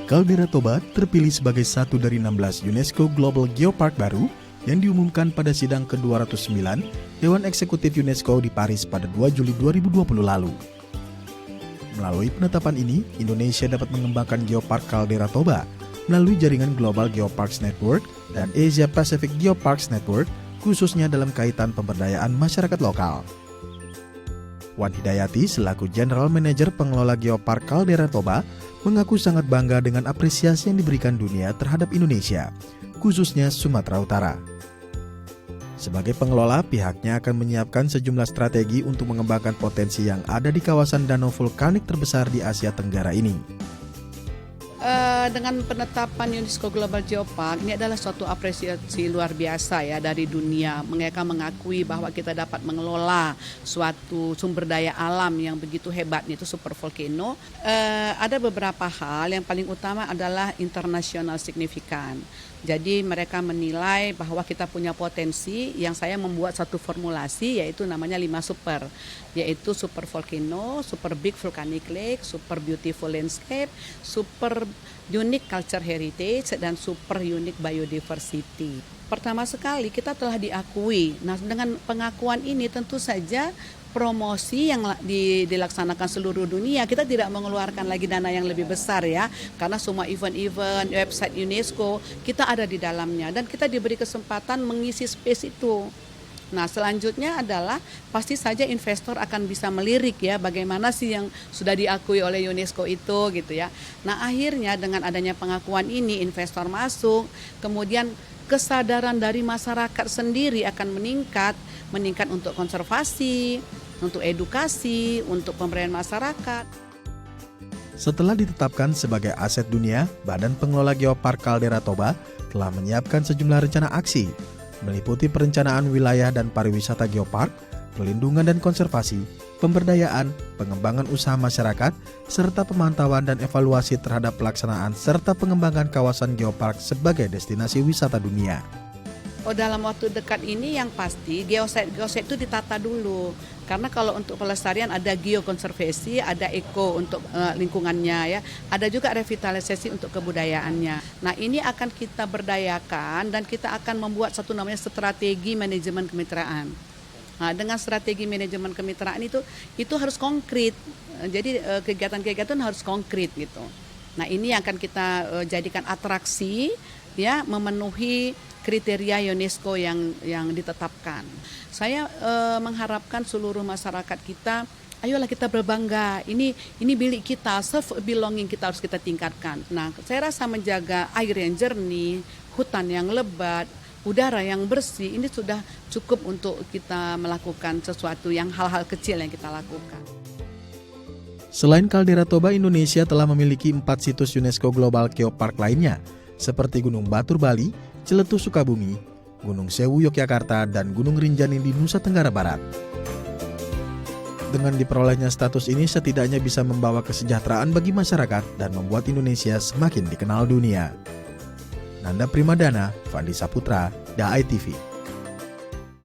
Caldera Toba terpilih sebagai satu dari 16 UNESCO Global Geopark baru yang diumumkan pada sidang ke-209 Dewan Eksekutif UNESCO di Paris pada 2 Juli 2020 lalu. Melalui penetapan ini, Indonesia dapat mengembangkan Geopark Caldera Toba melalui jaringan Global Geoparks Network dan Asia Pacific Geoparks Network, khususnya dalam kaitan pemberdayaan masyarakat lokal. Wan Hidayati selaku General Manager Pengelola Geopark Caldera Toba mengaku sangat bangga dengan apresiasi yang diberikan dunia terhadap Indonesia, khususnya Sumatera Utara. Sebagai pengelola, pihaknya akan menyiapkan sejumlah strategi untuk mengembangkan potensi yang ada di kawasan danau vulkanik terbesar di Asia Tenggara ini. Dengan penetapan UNESCO Global Geopark, ini adalah suatu apresiasi luar biasa ya dari dunia. Mereka mengakui bahwa kita dapat mengelola suatu sumber daya alam yang begitu hebat, yaitu super volcano. Ada beberapa hal, yang paling utama adalah international signifikan. Jadi mereka menilai bahwa kita punya potensi, yang saya membuat satu formulasi yaitu namanya 5 super, yaitu super volcano, super big volcanic lake, super beautiful landscape, super unique culture heritage, dan super unique biodiversity. Pertama sekali kita telah diakui. Nah, dengan pengakuan ini tentu saja promosi yang dilaksanakan seluruh dunia, kita tidak mengeluarkan lagi dana yang lebih besar ya, karena semua event-event website UNESCO kita ada di dalamnya dan kita diberi kesempatan mengisi space itu. Nah, selanjutnya adalah pasti saja investor akan bisa melirik ya bagaimana sih yang sudah diakui oleh UNESCO itu gitu ya. Nah, akhirnya dengan adanya pengakuan ini investor masuk, kemudian kesadaran dari masyarakat sendiri akan meningkat untuk konservasi, untuk edukasi, untuk pemberdayaan masyarakat. Setelah ditetapkan sebagai aset dunia, Badan Pengelola Geopark Caldera Toba telah menyiapkan sejumlah rencana aksi, meliputi perencanaan wilayah dan pariwisata geopark, pelindungan dan konservasi, pemberdayaan, pengembangan usaha masyarakat, serta pemantauan dan evaluasi terhadap pelaksanaan serta pengembangan kawasan geopark sebagai destinasi wisata dunia. Dalam waktu dekat ini yang pasti geosite itu ditata dulu. Karena kalau untuk pelestarian ada geokonservasi, ada eko untuk lingkungannya ya, ada juga revitalisasi untuk kebudayaannya. Nah, ini akan kita berdayakan dan kita akan membuat satu namanya strategi manajemen kemitraan. Nah, dengan strategi manajemen kemitraan itu harus konkret. Jadi kegiatan-kegiatan harus konkret gitu. Nah, ini yang akan kita jadikan atraksi ya, memenuhi kriteria UNESCO yang ditetapkan. Saya mengharapkan seluruh masyarakat kita, ayolah kita berbangga. Ini milik kita, self belonging kita harus kita tingkatkan. Nah, saya rasa menjaga air yang jernih, hutan yang lebat, udara yang bersih, ini sudah cukup untuk kita melakukan sesuatu yang hal-hal kecil yang kita lakukan. Selain Caldera Toba, Indonesia telah memiliki 4 situs UNESCO Global Geopark lainnya, seperti Gunung Batur Bali, Ciletuh Sukabumi, Gunung Sewu Yogyakarta, dan Gunung Rinjani di Nusa Tenggara Barat. Dengan diperolehnya status ini setidaknya bisa membawa kesejahteraan bagi masyarakat dan membuat Indonesia semakin dikenal dunia. Nanda Primadana, Fandi Saputra, DAI TV.